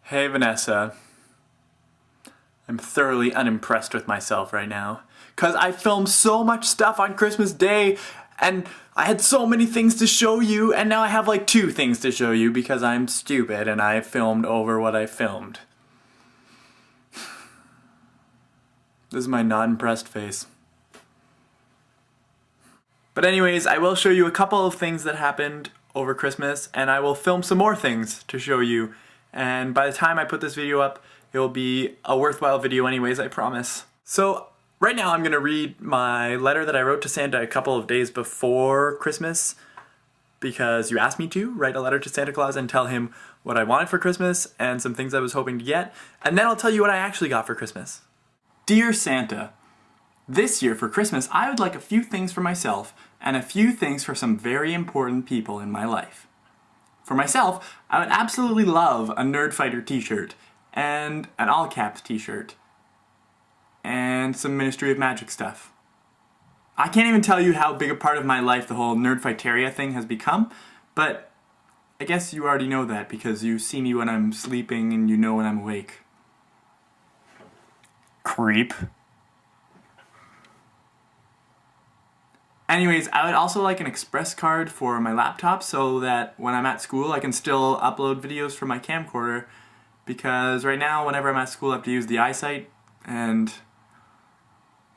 Hey Vanessa, I'm thoroughly unimpressed with myself right now. Cause I filmed so much stuff on Christmas Day and I had so many things to show you and now I have like 2 things to show you because I'm stupid and I filmed over what I filmed. This is my not impressed face. But anyways, I will show you a couple of things that happened over Christmas and I will film some more things to show you. And by the time I put this video up, it'll be a worthwhile video anyways, I promise. So right now I'm gonna read my letter that I wrote to Santa a couple of days before Christmas because you asked me to write a letter to Santa Claus and tell him what I wanted for Christmas and some things I was hoping to get, and then I'll tell you what I actually got for Christmas. Dear Santa, this year for Christmas I would like a few things for myself and a few things for some very important people in my life. For myself, I would absolutely love a Nerdfighter t-shirt, and an all caps t-shirt, and some Ministry of Magic stuff. I can't even tell you how big a part of my life the whole Nerdfighteria thing has become, but I guess you already know that because you see me when I'm sleeping and you know when I'm awake. Creep. Anyways, I would also like an express card for my laptop so that when I'm at school I can still upload videos from my camcorder, because right now whenever I'm at school I have to use the iSight and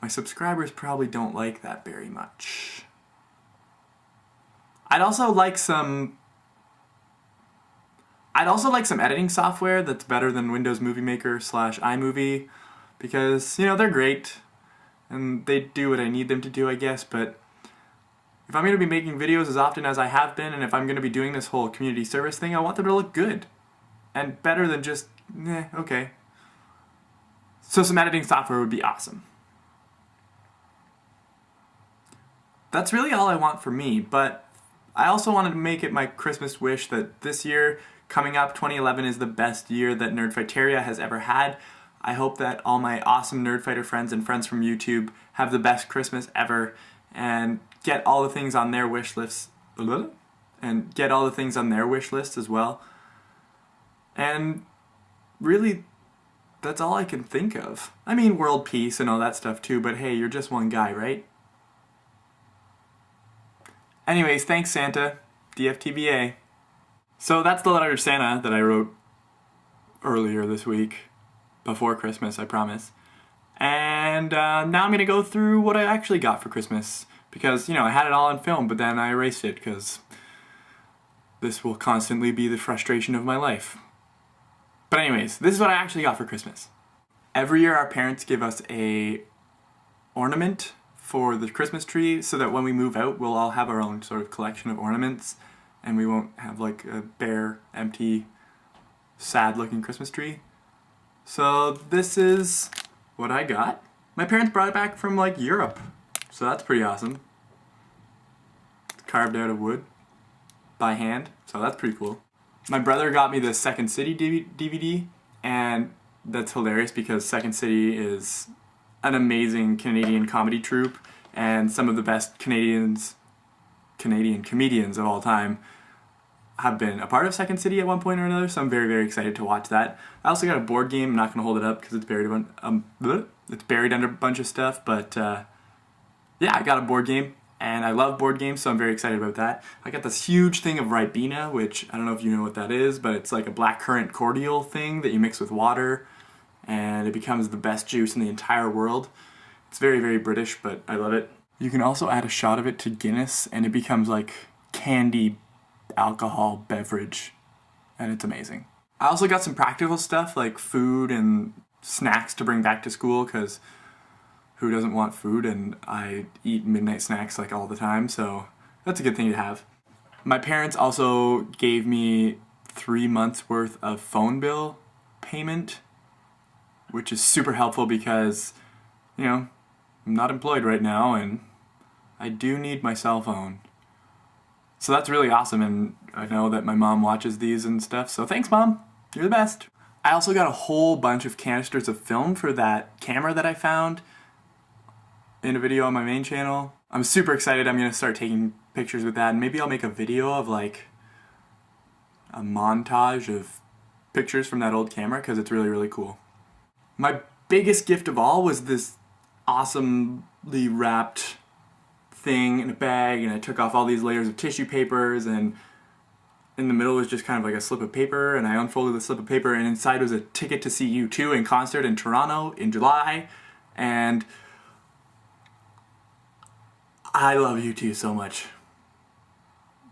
my subscribers probably don't like that very much. I'd also like some editing software that's better than Windows Movie Maker / iMovie, because, you know, they're great and they do what I need them to do, I guess, but if I'm going to be making videos as often as I have been, and if I'm going to be doing this whole community service thing, I want them to look good. And better than just, okay. So some editing software would be awesome. That's really all I want for me, but I also wanted to make it my Christmas wish that this year, coming up, 2011, is the best year that Nerdfighteria has ever had. I hope that all my awesome Nerdfighter friends and friends from YouTube have the best Christmas ever, and get all the things on their wish lists, as well. And really, that's all I can think of. I mean, world peace and all that stuff too, but hey, you're just one guy, right? Anyways, thanks Santa, DFTBA. So that's the letter to Santa that I wrote earlier this week, before Christmas, I promise. And now I'm gonna go through what I actually got for Christmas. Because, you know, I had it all on film, but then I erased it because this will constantly be the frustration of my life. But anyways, this is what I actually got for Christmas. Every year our parents give us a ornament for the Christmas tree so that when we move out we'll all have our own sort of collection of ornaments and we won't have like a bare, empty, sad looking Christmas tree. So this is what I got. My parents brought it back from like Europe. So that's pretty awesome. It's carved out of wood by hand, so that's pretty cool. My brother got me the Second City DVD, and that's hilarious because Second City is an amazing Canadian comedy troupe, and some of the best Canadian comedians of all time have been a part of Second City at one point or another, so I'm very, very excited to watch that. I also got a board game. I'm not going to hold it up because it's buried under a bunch of stuff, but yeah, I got a board game, and I love board games, so I'm very excited about that. I got this huge thing of Ribena, which I don't know if you know what that is, but it's like a blackcurrant cordial thing that you mix with water, and it becomes the best juice in the entire world. It's very, very British, but I love it. You can also add a shot of it to Guinness, and it becomes like candy alcohol beverage, and it's amazing. I also got some practical stuff like food and snacks to bring back to school, because who doesn't want food, and I eat midnight snacks like all the time, so that's a good thing to have. My parents also gave me 3 months worth of phone bill payment, which is super helpful because, you know, I'm not employed right now and I do need my cell phone. So that's really awesome, and I know that my mom watches these and stuff, so thanks Mom, you're the best. I also got a whole bunch of canisters of film for that camera that I found in a video on my main channel. I'm super excited. I'm gonna start taking pictures with that, and maybe I'll make a video of like a montage of pictures from that old camera because it's really, really cool. My biggest gift of all was this awesomely wrapped thing in a bag, and I took off all these layers of tissue papers, and in the middle was just kind of like a slip of paper, and I unfolded the slip of paper, and inside was a ticket to see U2 in concert in Toronto in July, and I love U2 so much.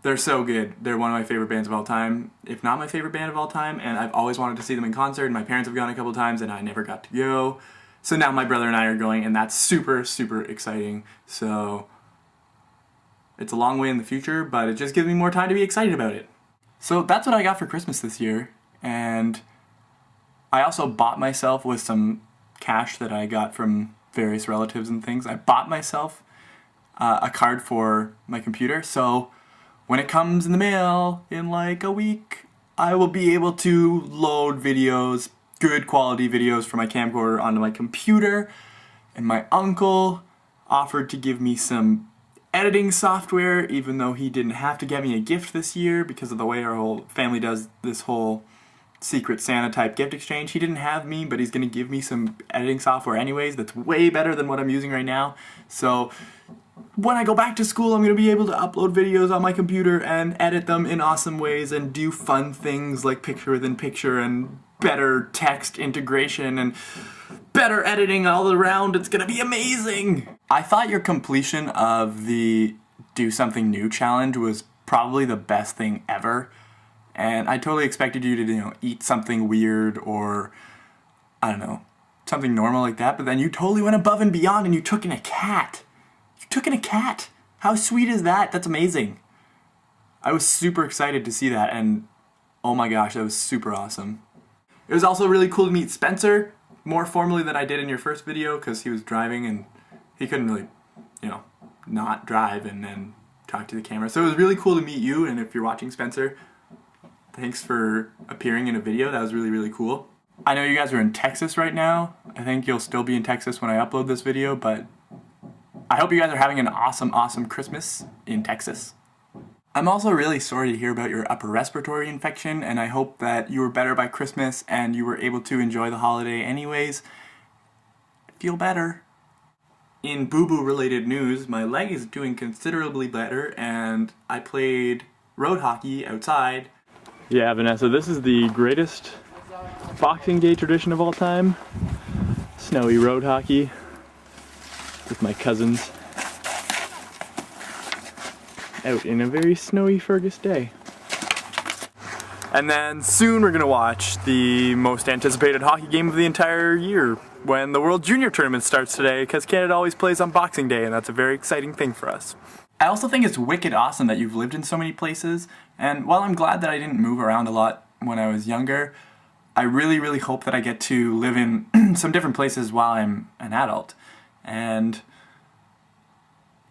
They're so good. They're one of my favorite bands of all time, if not my favorite band of all time, and I've always wanted to see them in concert, and my parents have gone a couple times, and I never got to go. So now my brother and I are going, and that's super, super exciting. So it's a long way in the future, but it just gives me more time to be excited about it. So that's what I got for Christmas this year, and I also bought myself with some cash that I got from various relatives and things. I bought myself a card for my computer, so when it comes in the mail in like a week, I will be able to load videos, good quality videos from my camcorder onto my computer. And my uncle offered to give me some editing software, even though he didn't have to get me a gift this year because of the way our whole family does this whole Secret Santa type gift exchange. He didn't have me, but he's gonna give me some editing software anyways that's way better than what I'm using right now. So when I go back to school, I'm going to be able to upload videos on my computer and edit them in awesome ways and do fun things like picture-within-picture and better text integration and better editing all around. It's going to be amazing! I thought your completion of the Do Something New challenge was probably the best thing ever. And I totally expected you to, eat something weird or, I don't know, something normal like that. But then you totally went above and beyond and you took in a cat. Took in a cat. How sweet is that? That's amazing. I was super excited to see that, and oh my gosh, that was super awesome. It was also really cool to meet Spencer more formally than I did in your first video because he was driving and he couldn't really, not drive and then talk to the camera. So it was really cool to meet you, and if you're watching, Spencer, thanks for appearing in a video. That was really, really cool. I know you guys are in Texas right now. I think you'll still be in Texas when I upload this video, but I hope you guys are having an awesome, awesome Christmas in Texas. I'm also really sorry to hear about your upper respiratory infection, and I hope that you were better by Christmas and you were able to enjoy the holiday anyways. Feel better. In boo-boo related news, my leg is doing considerably better, and I played road hockey outside. Yeah, Vanessa, this is the greatest Boxing Day tradition of all time. Snowy road hockey with my cousins out in a very snowy Fergus day. And then soon we're gonna watch the most anticipated hockey game of the entire year when the World Junior Tournament starts today, because Canada always plays on Boxing Day, and that's a very exciting thing for us. I also think it's wicked awesome that you've lived in so many places, and while I'm glad that I didn't move around a lot when I was younger, I really, really hope that I get to live in some different places while I'm an adult. And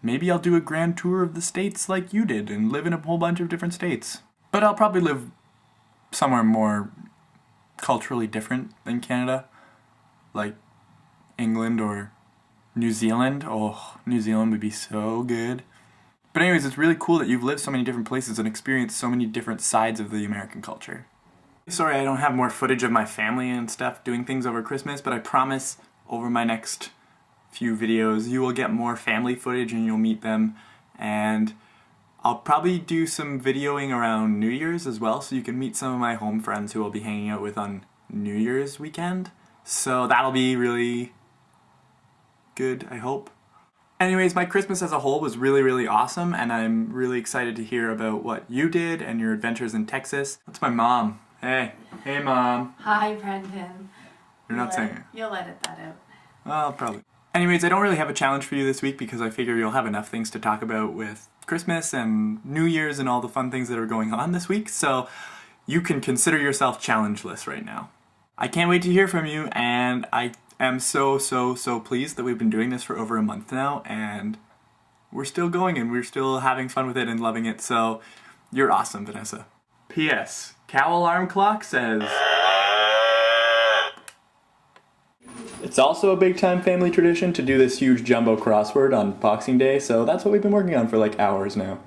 maybe I'll do a grand tour of the states like you did and live in a whole bunch of different states. But I'll probably live somewhere more culturally different than Canada, like England or New Zealand. Oh, New Zealand would be so good. But anyways, it's really cool that you've lived so many different places and experienced so many different sides of the American culture. Sorry I don't have more footage of my family and stuff doing things over Christmas, but I promise over my next few videos you will get more family footage and you'll meet them, and I'll probably do some videoing around New Year's as well, so you can meet some of my home friends who I'll be hanging out with on New Year's weekend. So that'll be really good, I hope. Anyways, my Christmas as a whole was really, really awesome, and I'm really excited to hear about what you did and your adventures in Texas. That's my mom. Hey. Hey, Mom. Hi, Brendan. You're not saying it. You'll edit that out. Well, probably. Anyways, I don't really have a challenge for you this week because I figure you'll have enough things to talk about with Christmas and New Year's and all the fun things that are going on this week, so you can consider yourself challengeless right now. I can't wait to hear from you, and I am so pleased that we've been doing this for over a month now, and we're still going and we're still having fun with it and loving it, so you're awesome, Vanessa. P.S. Cow alarm clock says... It's also a big time family tradition to do this huge jumbo crossword on Boxing Day, so that's what we've been working on for like hours now.